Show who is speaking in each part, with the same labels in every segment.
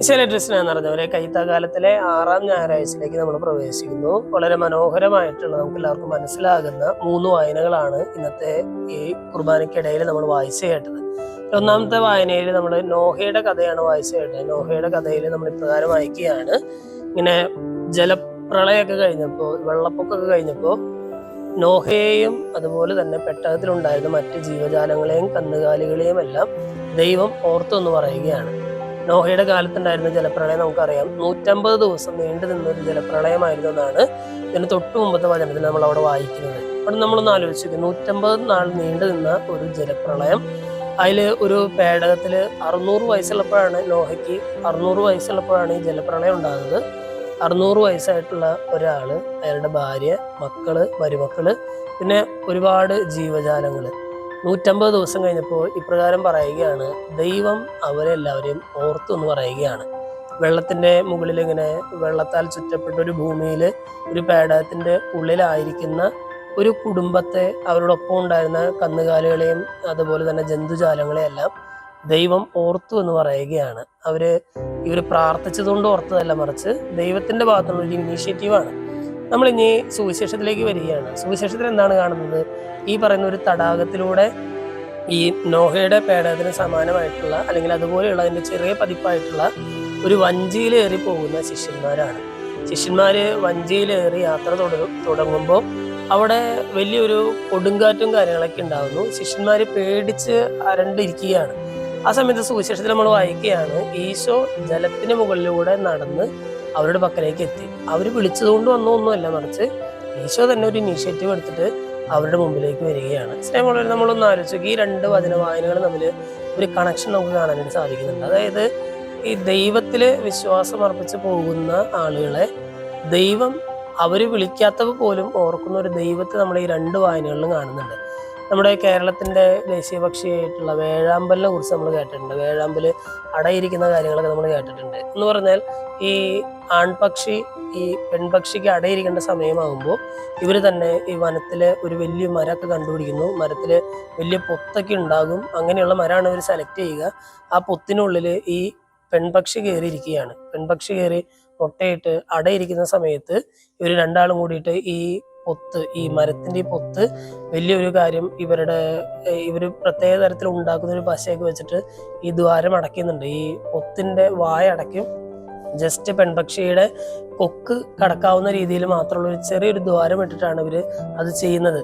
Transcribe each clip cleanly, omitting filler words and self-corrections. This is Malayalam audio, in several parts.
Speaker 1: ഈശോയിലെ നിറഞ്ഞവരെ കൈത്താകാലത്തിലെ 6ാം ഞായറാഴ്ചയിലേക്ക് നമ്മൾ പ്രവേശിക്കുന്നു. വളരെ മനോഹരമായിട്ടുള്ള നമുക്ക് എല്ലാവർക്കും മനസ്സിലാകുന്ന 3 വായനകളാണ് ഇന്നത്തെ ഈ കുർബാനയ്ക്കിടയിൽ നമ്മൾ വായിച്ചു കേട്ടത്. ഒന്നാമത്തെ വായനയിൽ നമ്മൾ നോഹയുടെ കഥയാണ് വായിച്ചു കേട്ടത്. നോഹയുടെ കഥയിൽ നമ്മൾ ഇപ്രകാരം വായിക്കുകയാണ്. ഇങ്ങനെ ജലപ്രളയമൊക്കെ കഴിഞ്ഞപ്പോൾ, വെള്ളപ്പൊക്കമൊക്കെ കഴിഞ്ഞപ്പോൾ നോഹയെയും അതുപോലെ തന്നെ പെട്ടകത്തിലുണ്ടായിരുന്ന മറ്റ് ജീവജാലങ്ങളെയും കന്നുകാലികളെയും എല്ലാം ദൈവം ഓർത്തെന്ന് പറയുകയാണ്. നോഹയുടെ കാലത്തുണ്ടായിരുന്ന ജലപ്രളയം നമുക്കറിയാം 150 ദിവസം നീണ്ടു നിന്നൊരു ജലപ്രളയമായിരുന്നു എന്നാണ് ഇതിന് തൊട്ടു മുമ്പത്തെ വചനത്തിൽ നമ്മൾ അവിടെ വായിക്കുന്നത്. അവിടെ നമ്മളൊന്ന് ആലോചിച്ചു, 150 നാൾ നീണ്ടു നിന്ന ഒരു ജലപ്രളയം. അതിൽ ഒരു പേടകത്തില് 600 വയസ്സുള്ളപ്പോഴാണ് നോഹയ്ക്ക് 600 വയസ്സുള്ളപ്പോഴാണ് ഈ ജലപ്രളയം ഉണ്ടാകുന്നത്. 600 വയസ്സായിട്ടുള്ള ഒരാള്, അയാളുടെ ഭാര്യ, മക്കള്, മരുമക്കള്, പിന്നെ ഒരുപാട് ജീവജാലങ്ങള് 150 ദിവസം കഴിഞ്ഞപ്പോൾ ഇപ്രകാരം പറയുകയാണ്, ദൈവം അവരെ എല്ലാവരെയും ഓർത്തു എന്ന് പറയുകയാണ്. വെള്ളത്തിന്റെ മുകളിൽ ഇങ്ങനെ വെള്ളത്താൽ ചുറ്റപ്പെട്ട ഒരു ഭൂമിയിൽ ഒരു പേടകത്തിന്റെ ഉള്ളിലായിരിക്കുന്ന ഒരു കുടുംബത്തെ, അവരോടൊപ്പം ഉണ്ടായിരുന്ന കന്നുകാലികളെയും അതുപോലെ തന്നെ ജന്തുജാലങ്ങളെയെല്ലാം ദൈവം ഓർത്തു എന്ന് പറയുകയാണ്. ഇവർ പ്രാർത്ഥിച്ചതുകൊണ്ട് ഓർത്തതല്ല, മറിച്ച് ദൈവത്തിന്റെ ഭാഗത്തുള്ള ഒരു ഇനീഷ്യേറ്റീവാണ്. നമ്മൾ ഇനി സുവിശേഷത്തിലേക്ക് വരികയാണ്. സുവിശേഷത്തിൽ എന്താണ് കാണുന്നത്? ഈ പറയുന്ന ഒരു തടാകത്തിലൂടെ ഈ നോഹയുടെ പേടകത്തിന് സമാനമായിട്ടുള്ള അല്ലെങ്കിൽ അതുപോലെയുള്ള അതിന്റെ ചെറിയ പതിപ്പായിട്ടുള്ള ഒരു വഞ്ചിയിലേറി പോകുന്ന ശിഷ്യന്മാരാണ്. ശിഷ്യന്മാര് വഞ്ചിയിലേറി യാത്ര തുടങ്ങുമ്പോൾ അവിടെ വലിയൊരു കൊടുങ്കാറ്റും കാര്യങ്ങളൊക്കെ ഉണ്ടാകുന്നു. ശിഷ്യന്മാര് പേടിച്ച് അരണ്ടിരിക്കുകയാണ്. ആ സമയത്ത് സുവിശേഷത്തിൽ നമ്മൾ വായിക്കുകയാണ്, ഈശോ ജലത്തിന് മുകളിലൂടെ നടന്ന് അവരുടെ പക്കലേക്ക് എത്തി. അവര് വിളിച്ചതുകൊണ്ട് ഒന്നുമല്ല, മറിച്ച് ഈശോ തന്നെ ഒരു ഇനീഷ്യേറ്റീവ് എടുത്തിട്ട് അവരുടെ മുമ്പിലേക്ക് വരികയാണ്. സ്നേഹമുള്ളവർ, നമ്മളൊന്ന് ആലോചിച്ചു, ഈ 2 വചന വായനകൾ തമ്മിൽ ഒരു കണക്ഷൻ നമുക്ക് കാണാനായിട്ട് സാധിക്കുന്നുണ്ട്. അതായത് ഈ ദൈവത്തില് വിശ്വാസം അർപ്പിച്ച് പോകുന്ന ആളുകളെ ദൈവം അവര് വിളിക്കാത്തവ പോലും ഓർക്കുന്ന ഒരു ദൈവത്തെ നമ്മൾ ഈ 2 വായനകളിലും കാണുന്നുണ്ട്. നമ്മുടെ കേരളത്തിന്റെ ദേശീയ പക്ഷിയായിട്ടുള്ള വേഴാമ്പലിനെ കുറിച്ച് നമ്മൾ കേട്ടിട്ടുണ്ട്. വേഴാമ്പല് അടയിരിക്കുന്ന കാര്യങ്ങളൊക്കെ നമ്മൾ കേട്ടിട്ടുണ്ട്. എന്ന് പറഞ്ഞാൽ ഈ ആൺപക്ഷി ഈ പെൺപക്ഷിക്ക് അടയിരിക്കേണ്ട സമയമാകുമ്പോൾ ഇവര് തന്നെ ഈ വനത്തിലെ ഒരു വലിയ മരമൊക്കെ കണ്ടുപിടിക്കുന്നു. മരത്തില് വലിയ പൊത്തൊക്കെ ഉണ്ടാകും. അങ്ങനെയുള്ള മരമാണ് ഇവർ സെലക്ട് ചെയ്യുക. ആ പൊത്തിനുള്ളിൽ ഈ പെൺപക്ഷി കയറിയിരിക്കുകയാണ്. പെൺപക്ഷി കയറി മുട്ടയിട്ട് അടയിരിക്കുന്ന സമയത്ത് ഇവർ 2 കൂടിയിട്ട് ഈ മരത്തിന്റെ ഈ പൊത്ത് വലിയൊരു കാര്യം ഇവര് പ്രത്യേക തരത്തിൽ ഉണ്ടാക്കുന്ന ഒരു പശയൊക്കെ വെച്ചിട്ട് ഈ ദ്വാരം അടയ്ക്കുന്നുണ്ട്. ഈ പൊത്തിന്റെ വായ അടയ്ക്കും. ജസ്റ്റ് പെൺപക്ഷിയുടെ കൊക്ക് കടക്കാവുന്ന രീതിയിൽ മാത്രമുള്ള ഒരു ചെറിയൊരു ദ്വാരം ഇട്ടിട്ടാണ് ഇവര് അത് ചെയ്യുന്നത്.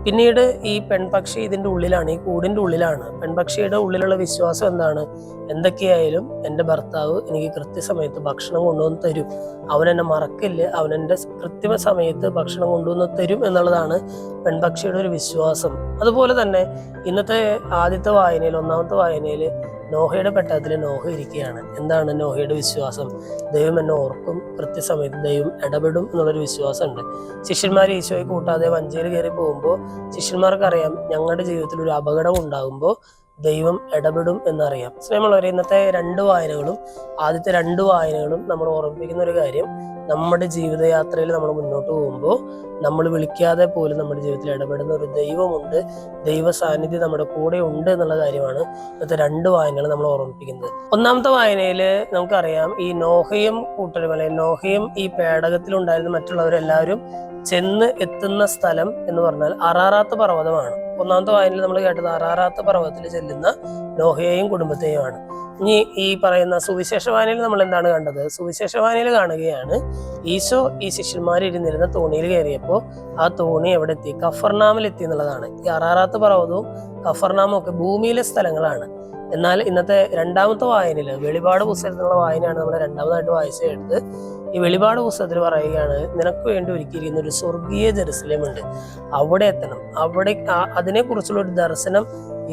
Speaker 1: പിന്നീട് ഈ പെൺപക്ഷി ഇതിന്റെ ഉള്ളിലാണ്, ഈ കൂടിന്റെ ഉള്ളിലാണ്. പെൺപക്ഷിയുടെ ഉള്ളിലുള്ള വിശ്വാസം എന്താണ്? എന്തൊക്കെയായാലും എൻ്റെ ഭർത്താവ് എനിക്ക് കൃത്യസമയത്ത് ഭക്ഷണം കൊണ്ടുവന്ന് തരും, അവൻ എന്നെ മറക്കില്ല, അവൻ എൻ്റെ കൃത്യസമയത്ത് ഭക്ഷണം കൊണ്ടുവന്ന് തരും എന്നുള്ളതാണ് പെൺപക്ഷിയുടെ ഒരു വിശ്വാസം. അതുപോലെ തന്നെ ഇന്നത്തെ ആദ്യത്തെ വായനയിൽ, 1ാമത്തെ വായനയിൽ നോഹയുടെ പെട്ടകത്തിൽ നോഹ ഇരിക്കുകയാണ്. എന്താണ് നോഹയുടെ വിശ്വാസം? ദൈവം എന്നെ ഓർക്കും, കൃത്യസമയത്ത് ദൈവം ഇടപെടും എന്നുള്ളൊരു വിശ്വാസമുണ്ട്. ശിഷ്യന്മാർ ഈശോയെ കൂട്ടാതെ വഞ്ചിയിൽ കയറി പോകുമ്പോൾ ശിഷ്യന്മാർക്കറിയാം, ഞങ്ങളുടെ ജീവിതത്തിൽ ഒരു അപകടം ഉണ്ടാകുമ്പോൾ ദൈവം ഇടപെടും എന്നറിയാം. സ്നേഹമുള്ളവരെ, ഇന്നത്തെ 2 വായനകളും ആദ്യത്തെ 2 വായനകളും നമ്മൾ ഓർമ്മിപ്പിക്കുന്ന ഒരു കാര്യം, നമ്മുടെ ജീവിതയാത്രയിൽ നമ്മൾ മുന്നോട്ട് പോകുമ്പോൾ നമ്മൾ വിളിക്കാതെ പോലും നമ്മുടെ ജീവിതത്തിൽ ഇടപെടുന്ന ഒരു ദൈവമുണ്ട്, ദൈവ സാന്നിധ്യം നമ്മുടെ കൂടെ ഉണ്ട് എന്നുള്ള കാര്യമാണ് ഇന്നത്തെ 2 വായനകൾ നമ്മൾ ഓർമ്മിപ്പിക്കുന്നത്. 1ാമത്തെ വായനയിൽ നമുക്കറിയാം, ഈ നോഹയും കൂട്ടരും അല്ലെങ്കിൽ നോഹയും ഈ പേടകത്തിലുണ്ടായിരുന്ന മറ്റുള്ളവരെല്ലാവരും ചെന്ന് എത്തുന്ന സ്ഥലം എന്ന് പറഞ്ഞാൽ അറാറാത്ത് പർവ്വതമാണ്. 1ാമത്തെ വായനയിൽ നമ്മൾ കേട്ടത് അറാറാത്ത് പർവ്വതത്തിൽ ചെല്ലുന്ന നോഹയെയും കുടുംബത്തെയുമാണ്. ഇനി ഈ പറയുന്ന സുവിശേഷ വായനയിൽ നമ്മൾ എന്താണ് കണ്ടത്? സുവിശേഷ വായനയിൽ കാണുകയാണ്, ഈശോ ഈ ശിഷ്യന്മാരിരുന്നിരുന്ന തോണിയിൽ കയറിയപ്പോൾ ആ തോണി എവിടെ എത്തി? കഫർനാമിൽ എത്തി എന്നുള്ളതാണ്. ഈ അറാറാത്ത് പർവ്വതവും കഫർനാമും ഒക്കെ ഭൂമിയിലെ സ്ഥലങ്ങളാണ്. എന്നാൽ ഇന്നത്തെ 2ാമത്തെ വായനയിൽ, വെളിപാട് പുസ്തകത്തിലുള്ള വായനയാണ് നമ്മൾ 2ാമതായിട്ട് വായിച്ചെടുത്ത്. ഈ വെളിപാട് പുസ്തകത്തിൽ പറയുകയാണ്, നിനക്ക് വേണ്ടി ഒരുക്കിയിരിക്കുന്ന ഒരു സ്വർഗീയ ജെറുസലേമുണ്ട്, അവിടെ എത്തണം. അതിനെക്കുറിച്ചുള്ള ഒരു ദർശനം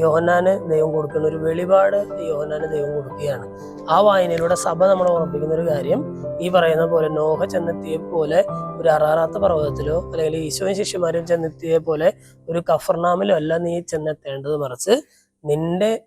Speaker 1: യോഹന്നാന് ദൈവം കൊടുക്കുന്ന ഒരു വെളിപാട് യോഹന്നാന് ദൈവം കൊടുക്കുകയാണ്. ആ വായനയിലൂടെ സഭ നമ്മൾ ഓർമ്മിപ്പിക്കുന്ന ഒരു കാര്യം, ഈ പറയുന്ന പോലെ നോഹ ചെന്നെത്തിയ പോലെ ഒരു അറാറാത്ത പർവ്വതത്തിലോ അല്ലെങ്കിൽ ഈശോയും ശിഷ്യന്മാരും ചെന്നെത്തിയ പോലെ ഒരു കഫർനാമിലോ അല്ല നീ ചെന്നെത്തേണ്ടത്, മറിച്ച്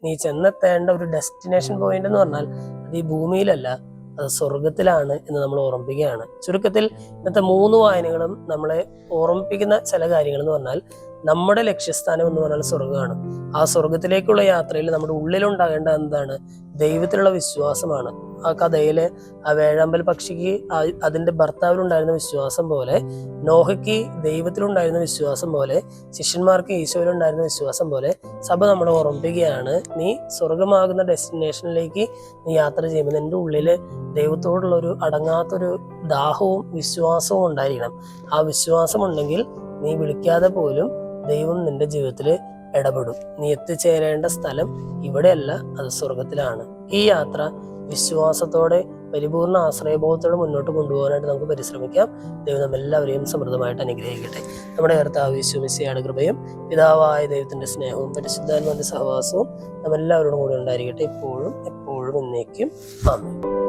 Speaker 1: നീ ചെന്നെത്തേണ്ട ഒരു ഡെസ്റ്റിനേഷൻ പോയിന്റ് എന്ന് പറഞ്ഞാൽ അത് ഈ ഭൂമിയിലല്ല, അത് സ്വർഗത്തിലാണ് എന്ന് നമ്മൾ ഓർമ്മിപ്പിക്കുകയാണ്. ചുരുക്കത്തിൽ ഇന്നത്തെ 3 വായനകളും നമ്മളെ ഓർമ്മിപ്പിക്കുന്ന ചില കാര്യങ്ങൾ എന്ന് പറഞ്ഞാൽ, നമ്മുടെ ലക്ഷ്യസ്ഥാനം എന്ന് പറഞ്ഞാൽ സ്വർഗ്ഗമാണ്. ആ സ്വർഗത്തിലേക്കുള്ള യാത്രയിൽ നമ്മുടെ ഉള്ളിലുണ്ടാകേണ്ട എന്താണ്? ദൈവത്തിലുള്ള വിശ്വാസമാണ്. ആ കഥയിലെ ആ വേഴാമ്പൽ പക്ഷിക്ക് അതിന്റെ ഭർത്താവിലുണ്ടായിരുന്ന വിശ്വാസം പോലെ, നോഹയ്ക്ക് ദൈവത്തിലുണ്ടായിരുന്ന വിശ്വാസം പോലെ, ശിഷ്യന്മാർക്ക് ഈശോയിലുണ്ടായിരുന്ന വിശ്വാസം പോലെ സഭ നമ്മളെ ഓർമ്മിപ്പിക്കുകയാണ്, നീ സ്വർഗമാകുന്ന ഡെസ്റ്റിനേഷനിലേക്ക് നീ യാത്ര ചെയ്യുമ്പോൾ നിന്റെ ഉള്ളില് ദൈവത്തോടുള്ള ഒരു അടങ്ങാത്തൊരു ദാഹവും വിശ്വാസവും ഉണ്ടായിരിക്കണം. ആ വിശ്വാസം ഉണ്ടെങ്കിൽ നീ വിളിക്കാതെ പോലും ദൈവം നിന്റെ ജീവിതത്തിൽ ഇടപെടും. നീ എത്തിച്ചേരേണ്ട സ്ഥലം ഇവിടെയല്ല, അത് സ്വർഗത്തിലാണ്. ഈ യാത്ര വിശ്വാസത്തോടെ പരിപൂർണ ആശ്രയബോധത്തോടെ മുന്നോട്ട് കൊണ്ടുപോകാനായിട്ട് നമുക്ക് പരിശ്രമിക്കാം. ദൈവം നമ്മെല്ലാവരെയും സമൃദ്ധമായിട്ട് അനുഗ്രഹിക്കട്ടെ. നമ്മുടെ കർത്താവ് യേശു മിശിഹായുടെ കൃപയും പിതാവായ ദൈവത്തിന്റെ സ്നേഹവും പരിശുദ്ധാത്മാവിന്റെ സഹവാസവും നമ്മെല്ലാവരോടും കൂടെ ഉണ്ടായിരിക്കട്ടെ, ഇപ്പോഴും എപ്പോഴും എന്നേക്കും. ആമേൻ.